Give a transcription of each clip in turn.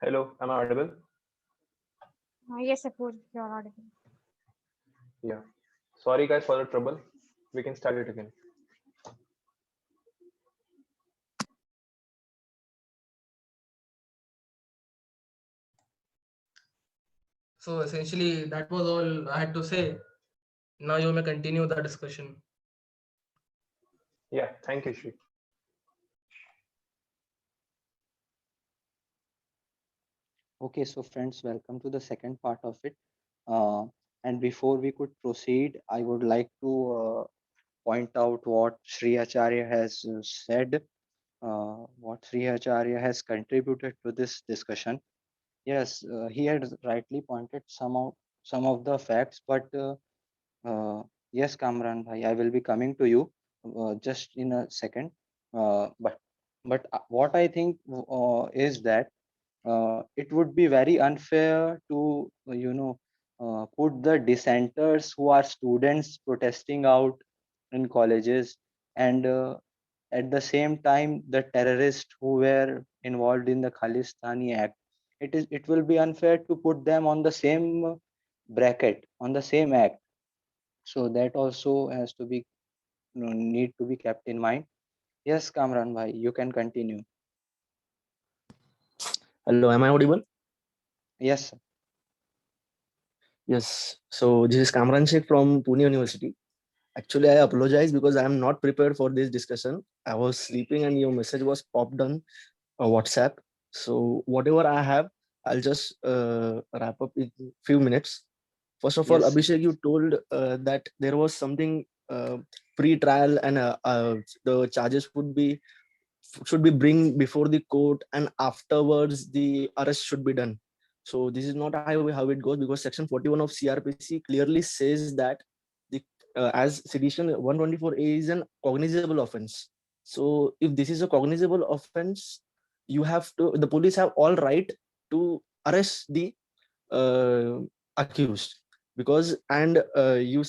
Hello, am I audible? Yes, Apur, you're audible. Yeah. Sorry guys for the trouble. We can start it again. So essentially, that was all I had to say. Now you may continue the discussion. Yeah, thank you, Shri. Okay, so friends, welcome to the second part of it. Uh, and before we could proceed, I would like to point out what Sri Acharya has said, what Sri Acharya has contributed to this discussion. Yes, he had rightly pointed some of the facts, but yes, Kamran bhai, I will be coming to you just in a second. But what I think is that it would be very unfair to put the dissenters who are students protesting out in colleges and at the same time the terrorists who were involved in the Khalistani act. It will be unfair to put them on the same bracket, on the same act. So that also has to be, need to be kept in mind. Yes, Kamran bhai, you can continue. Hello, am I audible? Yes, sir. Yes. So this is Kamran Sheikh from Pune University. Actually, I apologize because I am not prepared for this discussion. I was sleeping and your message was popped on WhatsApp. So whatever I have, I'll just wrap up in few minutes. First of all, Yes, Abhishek, you told that there was something pre-trial and the charges should be bring before the court and afterwards the arrest should be done. So this is not how it goes, because section 41 of CRPC clearly says that the as sedition 124A is an cognizable offense. So if this is a cognizable offense, the police have all right to arrest the uh, accused, because and you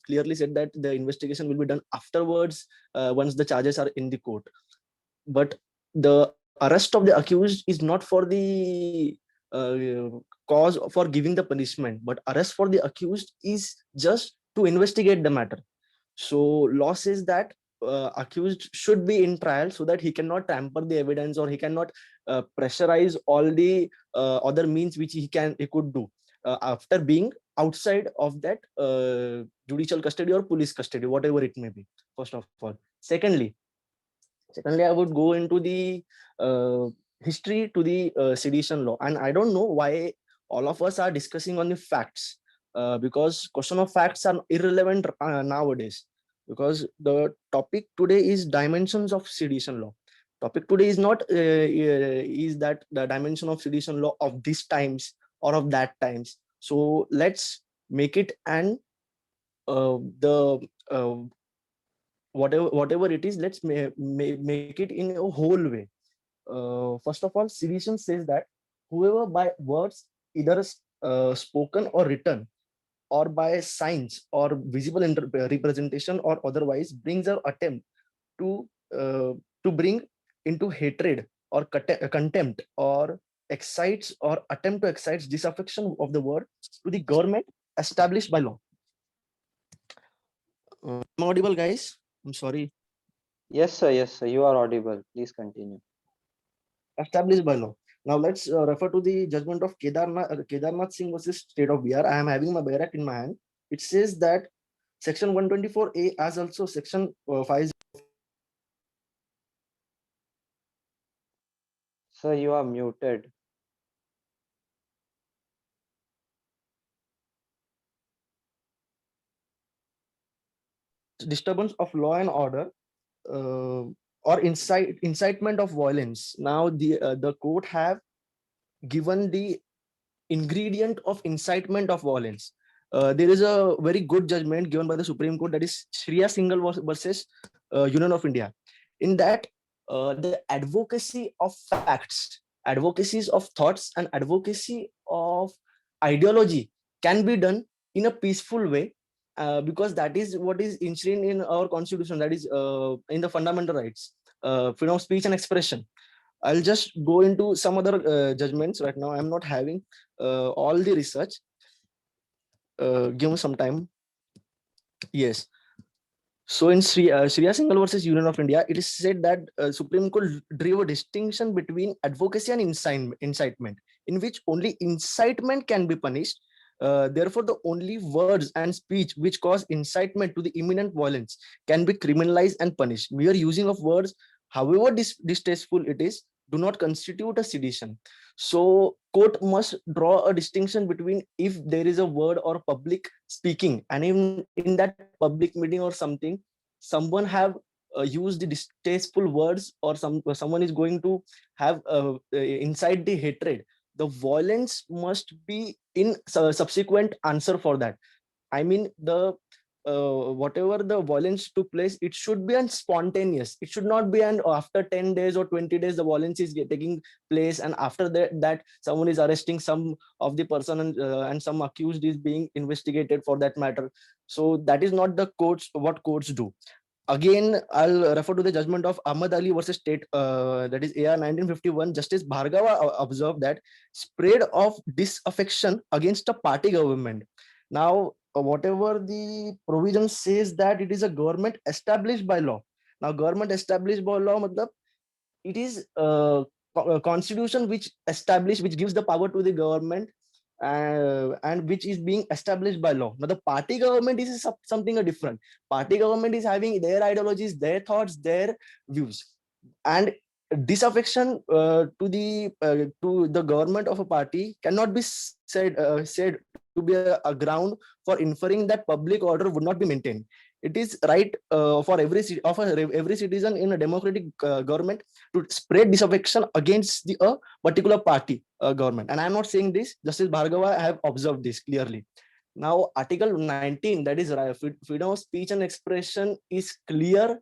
clearly said that the investigation will be done afterwards, once the charges are in the court. But the arrest of the accused is not for the cause for giving the punishment, but arrest for the accused is just to investigate the matter. So law says that accused should be in trial so that he cannot tamper the evidence, or he cannot pressurize all the other means which he could do after being outside of that judicial custody or police custody, whatever it may be. First of all, secondly, I would go into the uh, history to the sedition law, and I don't know why all of us are discussing on the facts, because question of facts are irrelevant nowadays, because the topic today is dimensions of sedition law. Topic today is not is that the dimension of sedition law of these times or of that times. So let's make it and the whatever it is, let's make it in a whole way. First of all, sedition says that whoever by words, either spoken or written, or by signs or visible representation or otherwise, brings or attempt to bring into hatred or contempt, or excites or attempt to excite disaffection of the word to the government established by law. Am I audible, guys? I'm sorry. yes, sir, you are audible. Please continue. Established by law. Now let's refer to the judgment of Kedarnath Singh versus State of Bihar. I am having my Bayrak in my hand. It says that Section 124A, as also Section 5, Sir, you are muted. disturbance of law and order, uh, or incitement of violence. Now the court have given the ingredient of incitement of violence. There is a very good judgment given by the Supreme Court, that is Shriya Singhal versus Union of India. In that, the advocacy of facts, advocacies of thoughts, and advocacy of ideology can be done in a peaceful way, because that is what is enshrined in our constitution, that is in the fundamental rights, freedom of speech and expression. I'll just go into some other judgments right now. I'm not having all the research. Give me some time. Yes. So in Shreya Singhal versus Union of India, it is said that Supreme Court drew a distinction between advocacy and incitement, in which only incitement can be punished. Therefore, the only words and speech which cause incitement to the imminent violence can be criminalized and punished. Mere using of words, however distasteful it is, do not constitute a sedition. So, court must draw a distinction between if there is a word or public speaking, and in that public meeting or something, someone have used the distasteful words, or someone is going to have inside the hatred, the violence must be in subsequent answer for that. I mean, the whatever the violence took place, it should be an spontaneous. It should not be an after 10 days or 20 days the violence is taking place, and after that someone is arresting some of the person, and some accused is being investigated for that matter. So that is not the courts what courts do. Again, I'll refer to the judgment of Ahmad Ali versus State, that is AR 1951. Justice Bhargava observed that spread of disaffection against a party government. Now, whatever the provision says that it is a government established by law. Now, government established by law, matlab, it is a constitution which which gives the power to the government, and which is being established by law. Now, the party government is something different. Party government is having their ideologies, their thoughts, their views, and disaffection to the government of a party cannot be said to be a ground for inferring that public order would not be maintained. It is right for every citizen in a democratic government to spread disaffection against a particular party government. And I'm not saying this. Justice Bhargava, I have observed this clearly. Now, Article 19, that is freedom of speech and expression, is clear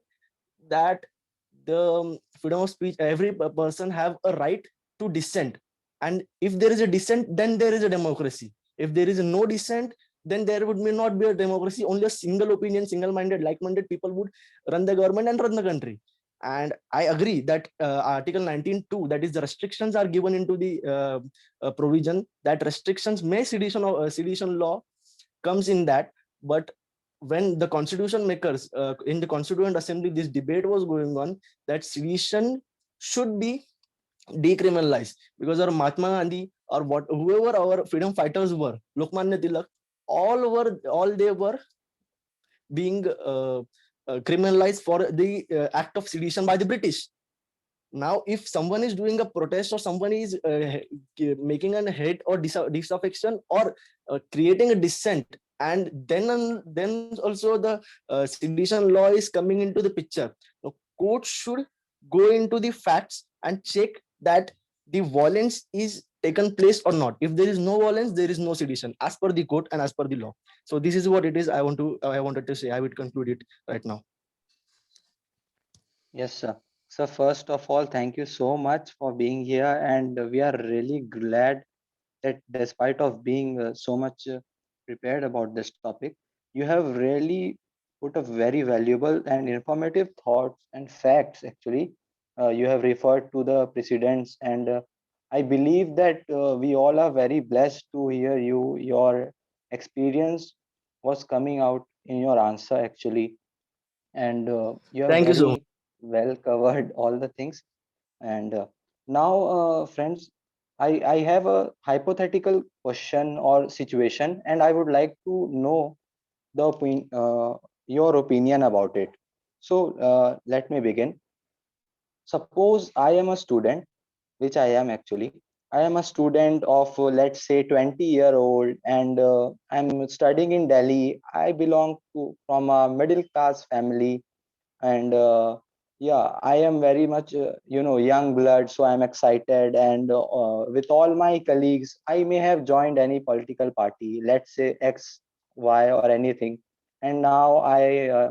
that the freedom of speech, every person have a right to dissent. And if there is a dissent, then there is a democracy. If there is no dissent, then there would not be a democracy. Only a single opinion, single-minded, like-minded people would run the government and run the country. And I agree that Article 19(2), that is the restrictions are given into the provision, that restrictions may sedition law comes in that. But when the constitution makers in the Constituent Assembly, this debate was going on that sedition should be decriminalized, because our Mahatma Gandhi or whoever our freedom fighters were, Lokmanya Tilak, all they were being criminalized for the act of sedition by the British. Now, if someone is doing a protest, or someone is making a hate or disaffection, or creating a dissent, and then also the sedition law is coming into the picture. The court should go into the facts and check that the violence is taken place or not. If there is no violence, there is no sedition, as per the court and as per the law. So this is what it is I wanted to say. I would conclude it right now. Yes, sir. So first of all, thank you so much for being here, and we are really glad that despite of being so much prepared about this topic, you have really put a very valuable and informative thoughts and facts. Actually, you have referred to the precedents, and I believe that we all are very blessed to hear you. Your experience was coming out in your answer actually, and you have Thank you so much. very well covered all the things. And now, friends, I have a hypothetical question or situation, and I would like to know your opinion about it. So let me begin. Suppose I am a student, which I am actually. I am a student of, let's say, 20-year-old, and I'm studying in Delhi. I belong to from a middle class family, and yeah, I am very much young blood, so I'm excited, and with all my colleagues I may have joined any political party, let's say X, Y, or anything, and now I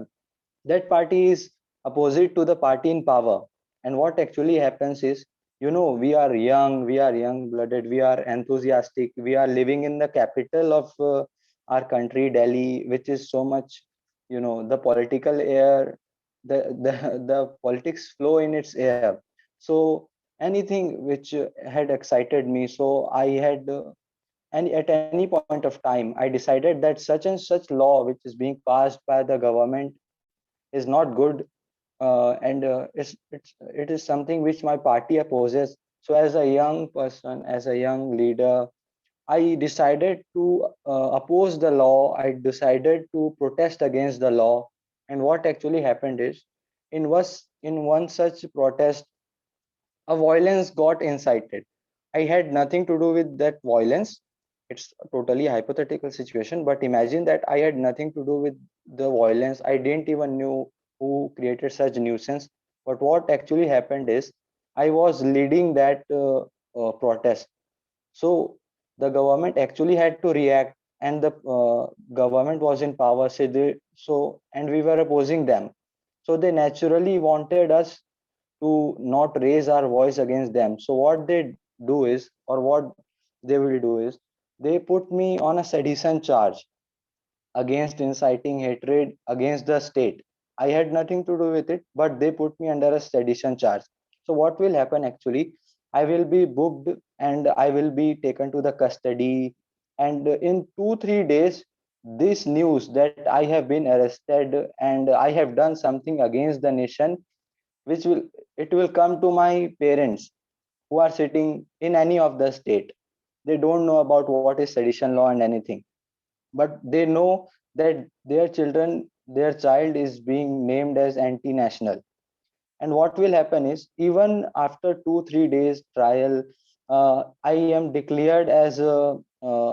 that party is opposite to the party in power. And what actually happens is, we are young blooded, we are enthusiastic, we are living in the capital of our country, Delhi, which is so much, the political air, the politics flow in its air. So anything which had excited me. So I had, and at any point of time, I decided that such and such law which is being passed by the government is not good, and it is something which my party opposes. So as a young person, as a young leader, I decided to oppose the law. I decided to protest against the law. And what actually happened is, in one such protest, a violence got incited. I had nothing to do with that violence. It's a totally hypothetical situation, but imagine that I had nothing to do with the violence. I didn't even knew who created such nuisance. But what actually happened is, I was leading that protest. So the government actually had to react, and the government was in power. And we were opposing them. So they naturally wanted us to not raise our voice against them. So what they do is, or what they will do is, they put me on a sedition charge against inciting hatred against the state. I had nothing to do with it, but they put me under a sedition charge. So what will happen actually? I will be booked and I will be taken to the custody. And in 2 3 days, this news that I have been arrested and I have done something against the nation, which will it will come to my parents who are sitting in any of the state. They don't know about what is sedition law and anything, but they know that their child is being named as anti-national. And what will happen is, even after 2 3 days trial, I am declared as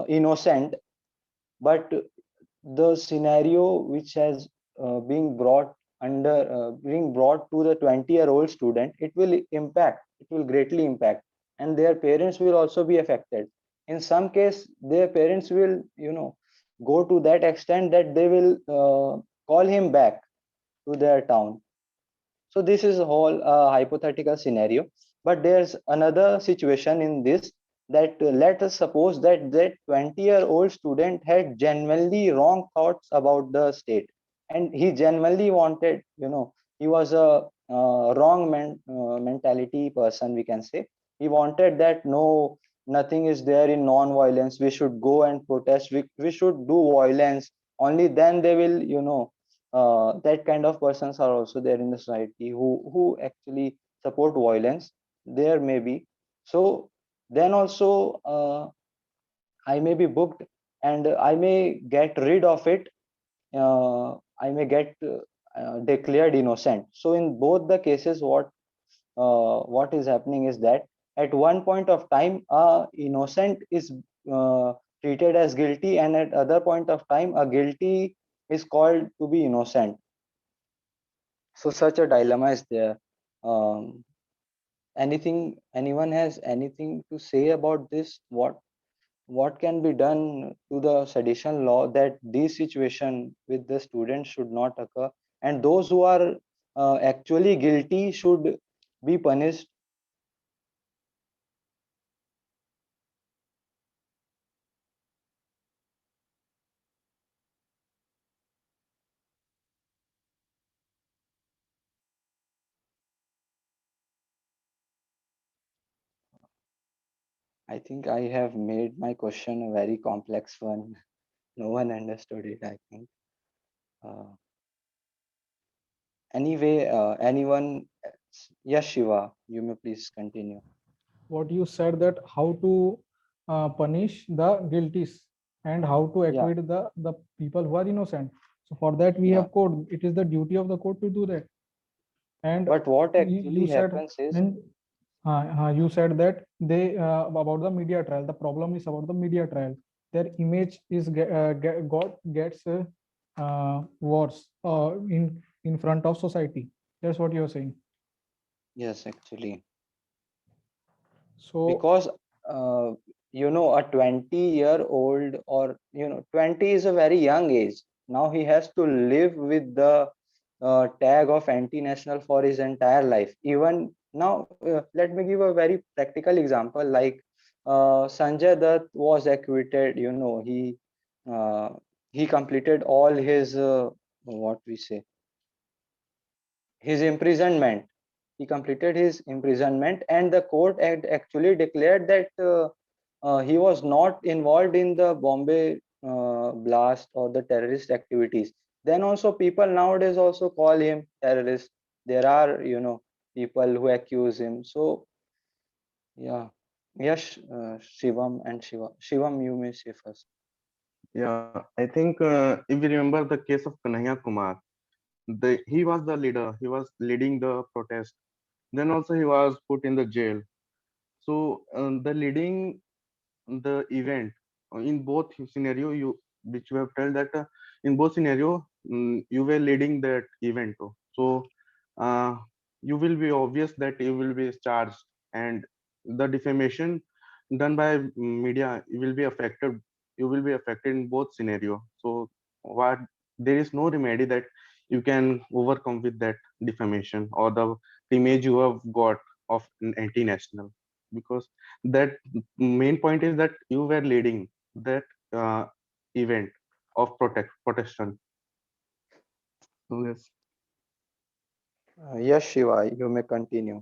innocent. But the scenario which has being brought to the 20-year-old student, it will greatly impact, and their parents will also be affected. In some case, their parents will, go to that extent that they will call him back to their town. So this is a whole hypothetical scenario. But there's another situation in this, that let us suppose that that 20-year-old student had genuinely wrong thoughts about the state, and he genuinely wanted, he was a mentality person, we can say. He wanted that no, nothing is there in non-violence. We should go and protest. We should do violence. Only then they will, that kind of persons are also there in the society who actually support violence. There may be. So then also, I may be booked, and I may get rid of it. I may get declared innocent. So in both the cases, what is happening is that at one point of time, innocent is treated as guilty, and at other point of time, a guilty is called to be innocent. So such a dilemma is there. um, Anyone has anything to say about this? What can be done to the sedition law that this situation with the students should not occur, and those who are actually guilty should be punished? I think I have made my question a very complex one. No one understood it, I think. uh, Anyway, anyone yes, Shiva, you may please continue. What you said, that how to punish the guilties and how to Yeah, acquit the people who are innocent. So for that we yeah. have code. It is the duty of the court to do that. And But what you actually said, happens is, and you said that they about the media trial. The problem is about the media trial. Their image is gets worse in front of society. That's what you're saying. yes, actually, So because uh, a 20-year-old, or 20 is a very young age. Now he has to live with the tag of anti-national for his entire life. Even now, let me give a very practical example. Like, Sanjay Dutt was acquitted. Uh, he completed all his what we say his imprisonment. he completed his imprisonment, and the court had actually declared that he was not involved in the Bombay blast or the terrorist activities. Then also people nowadays also call him terrorist. There are, you know, people who accuse him. So yeah, yes, Shivam and Shivam, you may say first. Yeah, I think if you remember the case of Kanhaiya Kumar, he was the leader. He was leading the protest. Then also he was put in the jail. So the leading the event in both scenario, you which you have told that in both scenario you were leading that event too. So uh, you will be obvious that you will be charged, and the defamation done by media will be affected. You will be affected in both scenario. So what, there is no remedy that you can overcome with that defamation or the image you have got of an anti-national, because that main point is that you were leading that event of protection. So yes. Yes, Shiva, you may continue.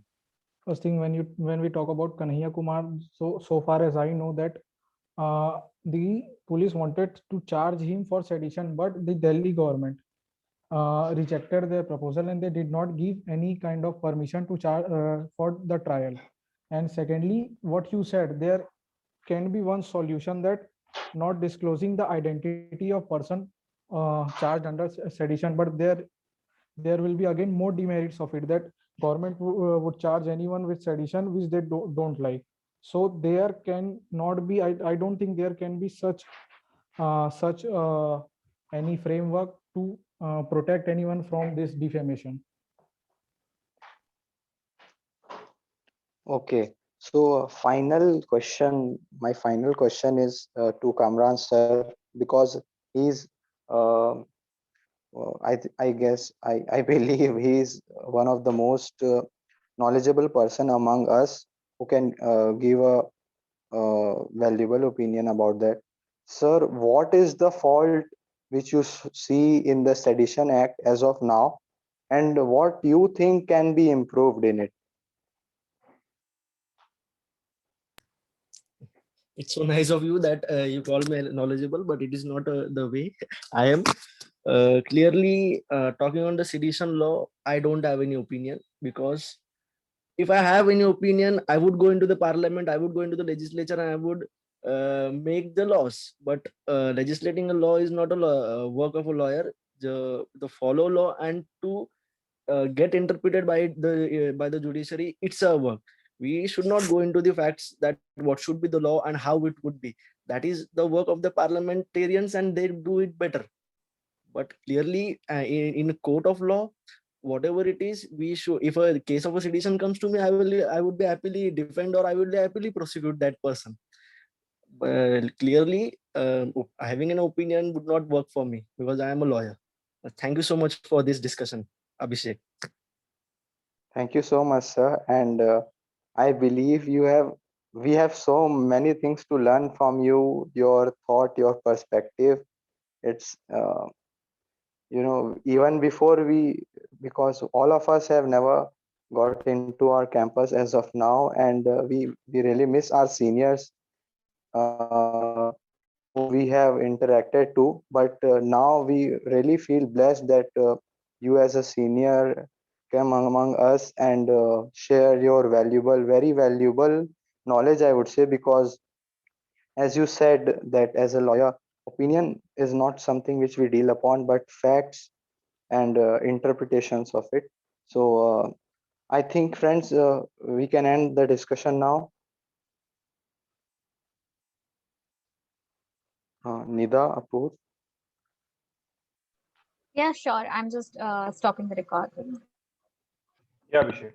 First thing, when we talk about Kanhaiya Kumar, so far as I know that the police wanted to charge him for sedition, but the Delhi government rejected their proposal and they did not give any kind of permission to charge for the trial. And secondly, what you said, there can be one solution, that not disclosing the identity of person charged under sedition, but there will be again more demerits of it, that government would charge anyone with sedition which they don't like. So there can not be, I don't think there can be such any framework to protect anyone from this defamation. Okay, so my final question is to Kamran sir, because he's, I guess, I believe he's one of the most knowledgeable person among us who can give a valuable opinion about that. Sir, what is the fault which you see in the Sedition Act as of now, and what you think can be improved in it? It's so nice of you that you call me knowledgeable, but it is not the way I am. Clearly, talking on the sedition law, I don't have any opinion, because if I have any opinion, I would go into the parliament, I would go into the legislature, and I would make the laws. But legislating a law is not a work of a lawyer. The follow law and to get interpreted by the judiciary, it's a work. We should not go into the facts that what should be the law and how it would be. That is the work of the parliamentarians, and they do it better. But clearly, in a court of law, whatever it is, we should, if a case of a sedition comes to me, I would be happily defend, or I would happily prosecute that person. Clearly, having an opinion would not work for me, because I am a lawyer. Thank you so much for this discussion, Abhishek. Thank you so much, sir. And I believe we have so many things to learn from you, your thought, your perspective. It's, even before because all of us have never got into our campus as of now, and we really miss our seniors who we have interacted to. But now we really feel blessed that you as a senior came among us and share your very valuable knowledge, I would say, because as you said that as a lawyer, opinion is not something which we deal upon, but facts and interpretations of it. So I think, friends, we can end the discussion now. Nida, Apur. Yeah, sure. I'm just stopping the recording. Yeah, Abhishek.